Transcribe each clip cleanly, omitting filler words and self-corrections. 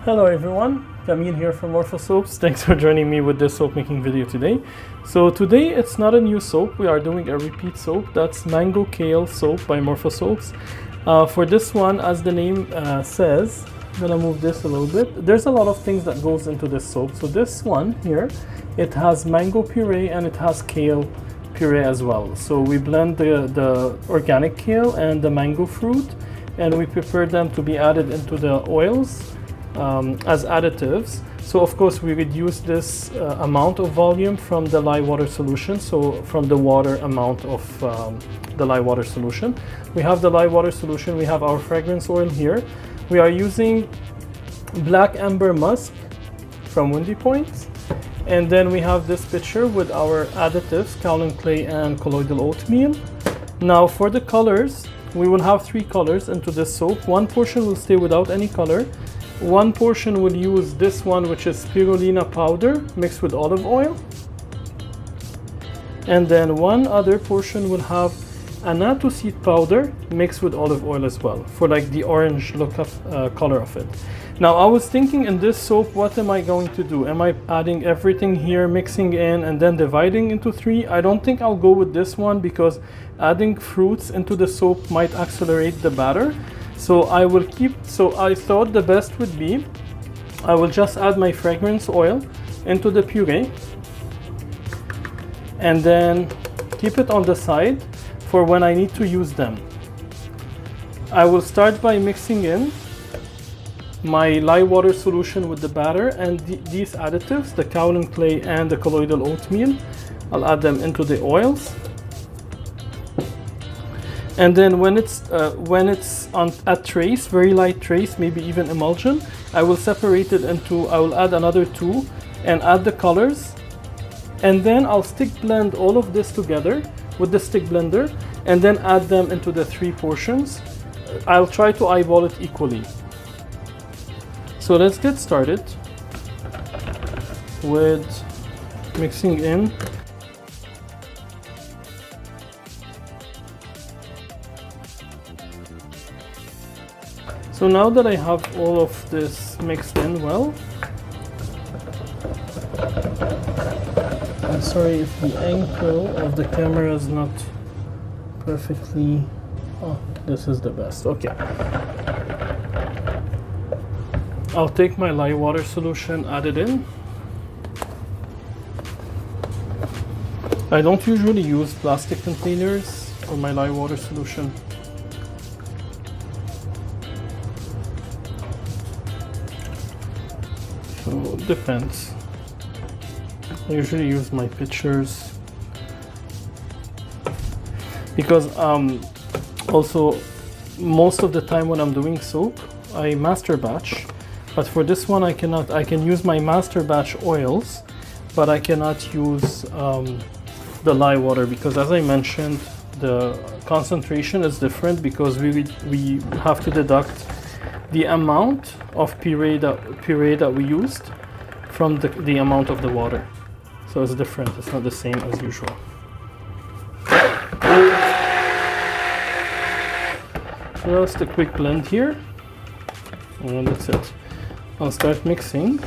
Hello everyone, Kamil here from Morfosoaps. Thanks for joining me with this soap making video today. So today it's not a new soap, we are doing a repeat soap. That's Mango Kale Soap by Morfosoaps. For this one, as the name says, I'm gonna move this a little bit. There's a lot of things that goes into this soap. So this one here, it has mango puree and it has kale puree as well. So we blend the organic kale and the mango fruit, and we prepare them to be added into the oils as additives. So of course we reduce this amount of volume from the lye water solution, so from the water amount of the lye water solution. We have the lye water solution, we have our fragrance oil here. We are using black amber musk from Windy Point, and then we have this pitcher with our additives, kaolin clay and colloidal oatmeal. Now for the colors, we will have 3 colors into this soap. One portion will stay without any color. One portion will use this one, which is spirulina powder mixed with olive oil. And then one other portion will have annatto seed powder mixed with olive oil as well, for like the orange look of color of it. Now I was thinking, in this soap, what am I going to do? Am I adding everything here, mixing in and then dividing into 3? I don't think I'll go with this one, because adding fruits into the soap might accelerate the batter. So I thought the best would be, I will just add my fragrance oil into the puree and then keep it on the side for when I need to use them. I will start by mixing in my lye water solution with the batter and these additives, the kaolin clay and the colloidal oatmeal. I'll add them into the oils. And then when it's on a trace, very light trace, maybe even emulsion, I will separate it into, I will add another 2 and add the colors. And then I'll stick blend all of this together with the stick blender and then add them into the 3 portions. I'll try to eyeball it equally. So let's get started with mixing in. So now that I have all of this mixed in well, I'm sorry if the angle of the camera is not perfectly, oh, this is the best, okay. I'll take my lye water solution, add it in. I don't usually use plastic containers for my lye water solution. So it depends. I usually use my pitchers because also most of the time when I'm doing soap, I master batch. But for this one I cannot. I can use my master batch oils, but I cannot use the lye water, because as I mentioned, the concentration is different, because we have to deduct the amount of puree that we used from the amount of the water. So it's different, it's not the same as usual. Just a quick blend here, and that's it. I'll start mixing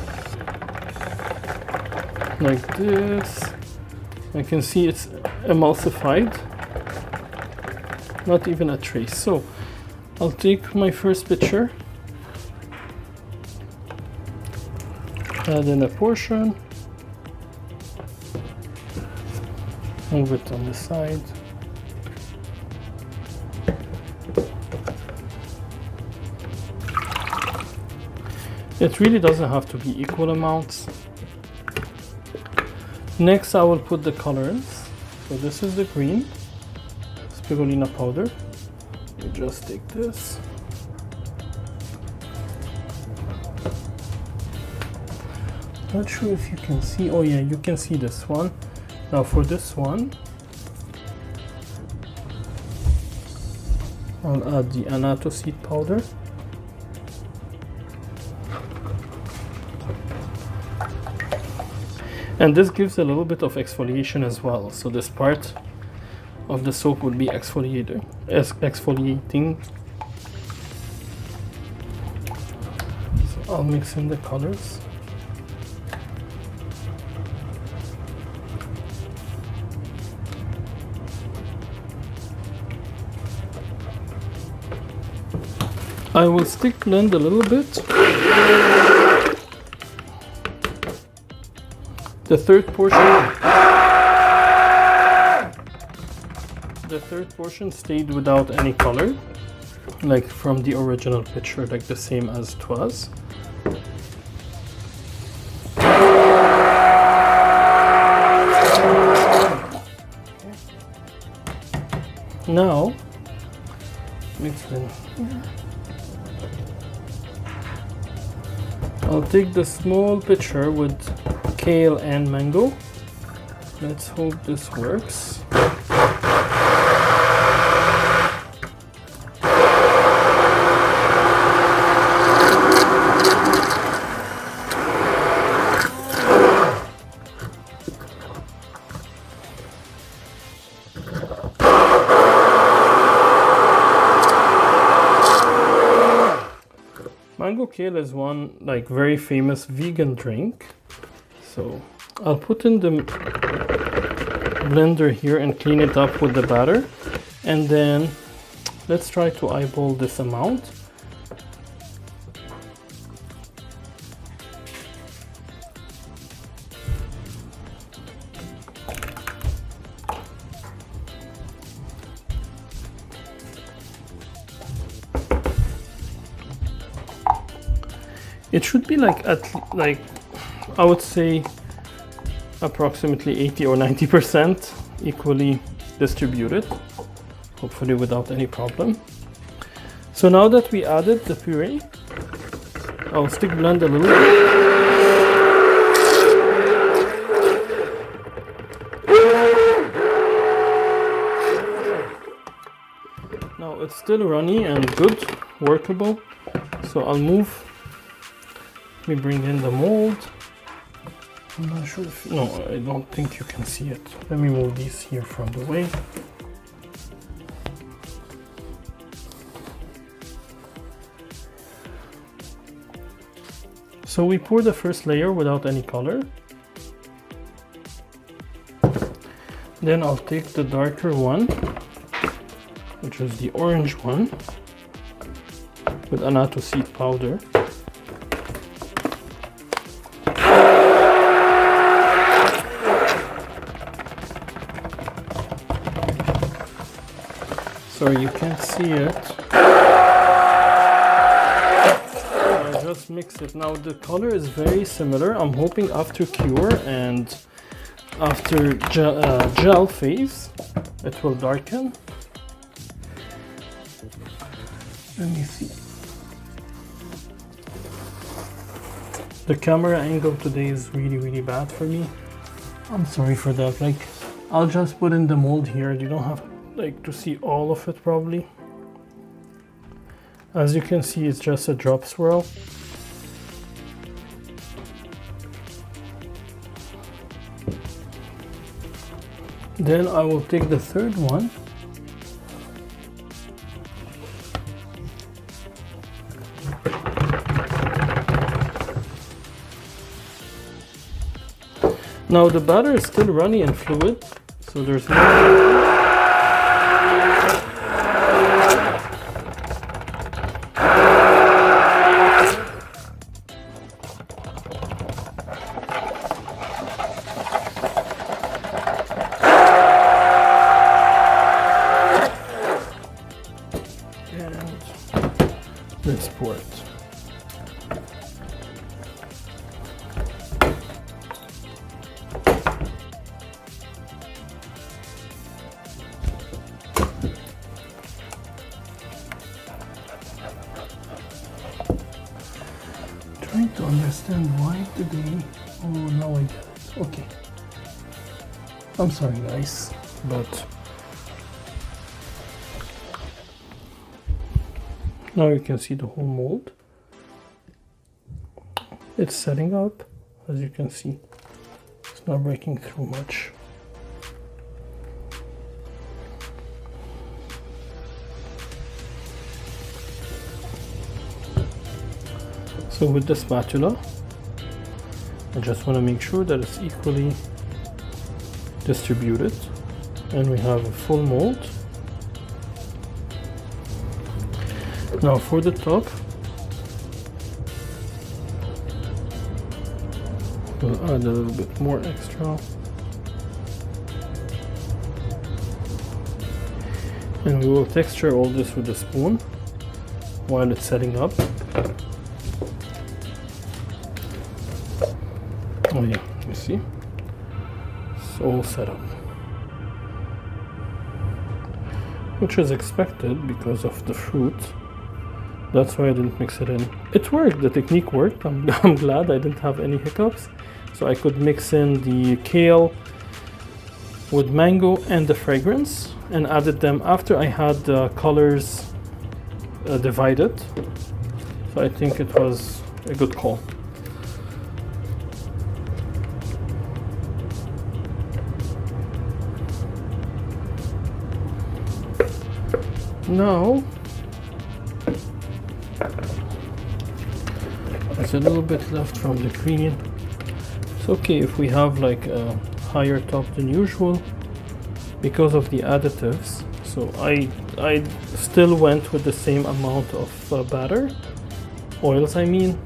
like this. I can see it's emulsified, not even a trace. So I'll take my first pitcher, add in a portion, move it on the side. It really doesn't have to be equal amounts. Next I will put the colors. So this is the green spirulina powder. You just take this. Not sure if you can see, oh yeah, you can see this one. Now for this one, I'll add the annatto seed powder. And this gives a little bit of exfoliation as well. So this part of the soap would be exfoliating. So I'll mix in the colors. I will stick blend a little bit. The third portion stayed without any color, like from the original picture, like the same as it was. Now, mix in. I'll take the small pitcher with kale and mango. Let's hope this works. Mango kale is one like very famous vegan drink. So I'll put in the blender here and clean it up with the batter. And then let's try to eyeball this amount. It should be like I would say approximately 80 or 90% equally distributed, hopefully without any problem. So now that we added the puree, I'll stick blend a little bit. Now it's still runny and good, workable. So I'll move. Let me bring in the mold. I'm not sure if, no, I don't think you can see it. Let me move these here from the way. So we pour the first layer without any color. Then I'll take the darker one, which is the orange one, with Annatto seed powder. Sorry, you can't see it. I just mix it. Now the color is very similar. I'm hoping after cure and after gel phase, it will darken. Let me see. The camera angle today is really bad for me. I'm sorry for that. Like, I'll just put in the mold here. You don't have to see all of it probably. As you can see, it's just a drop swirl. Then I will take the third one. Now the batter is still runny and fluid, so there's no let's pour it. Trying to understand why today. Oh, now I get it. Okay. I'm sorry, guys, but now you can see the whole mold. It's setting up, as you can see. It's not breaking through much. So with the spatula, I just want to make sure that it's equally distributed, and we have a full mold. Now for the top, we'll add a little bit more extra, and we will texture all this with a spoon while it's setting up. Oh yeah, you see, it's all set up, which is expected because of the fruit. That's why I didn't mix it in. It worked, the technique worked. I'm glad I didn't have any hiccups. So I could mix in the kale with mango and the fragrance and added them after I had the colors divided. So I think it was a good call. Now, there's a little bit left from the green. It's okay if we have like a higher top than usual because of the additives. So I still went with the same amount of batter, oils I mean.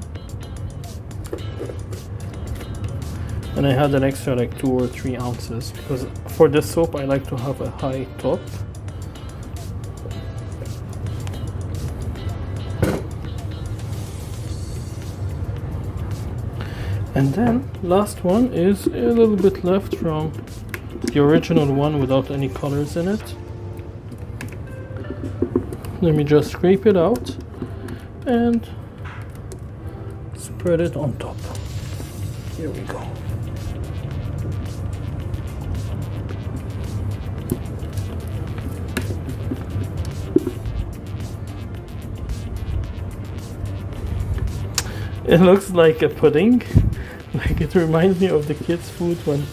And I had an extra like 2 or 3 ounces because for this soap I like to have a high top. And then last one is a little bit left from the original one without any colors in it. Let me just scrape it out and spread it on top. Here we go. It looks like a pudding. Like it reminds me of the kids' food when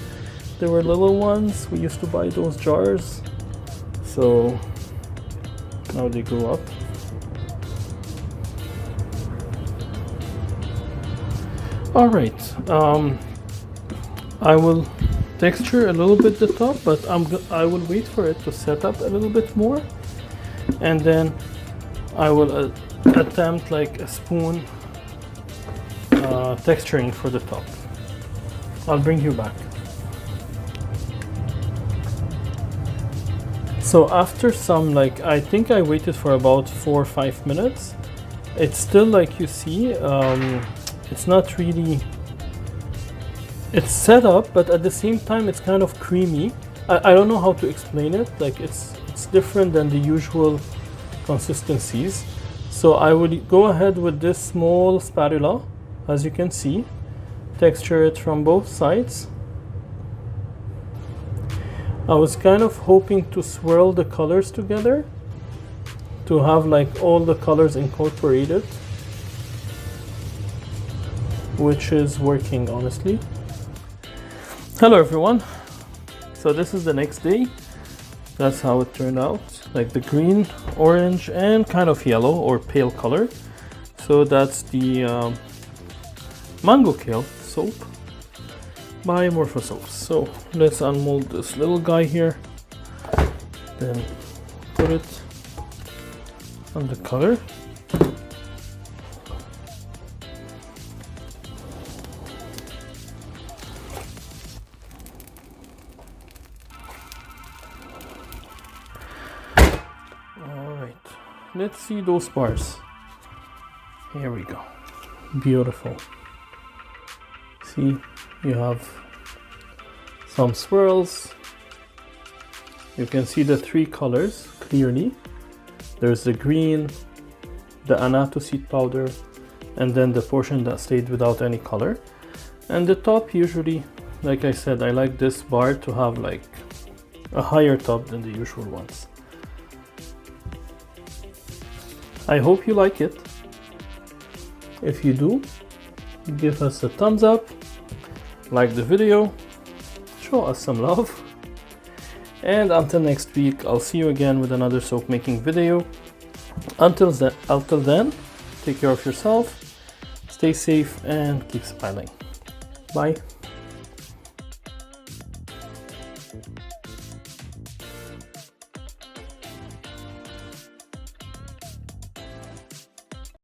they were little ones. We used to buy those jars. So now they grow up. All right. I will texture a little bit the top, but I will wait for it to set up a little bit more, and then I will attempt like a spoon texturing for the top. I'll bring you back. So after some, like, I think I waited for about 4 or 5 minutes. It's still, like you see, it's not really, it's set up, but at the same time it's kind of creamy. I don't know how to explain it. Like it's different than the usual consistencies. So I would go ahead with this small spatula. As you can see, texture it from both sides. I was kind of hoping to swirl the colors together to have like all the colors incorporated, which is working honestly. Hello everyone. So this is the next day. That's how it turned out, like the green, orange, and kind of yellow or pale color. So that's the Mango Kale Soap by Morfosoaps. So let's unmold this little guy here, then put it on the color. All right, let's see those bars. Here we go. Beautiful. See, you have some swirls. You can see the 3 colors clearly. There's the green, the Annatto seed powder, and then the portion that stayed without any color. And the top, usually, like I said, I like this bar to have like a higher top than the usual ones. I hope you like it. If you do, give us a thumbs up, like the video, show us some love, and until next week, I'll see you again with another soap making video. Until then, take care of yourself, stay safe, and keep smiling. Bye.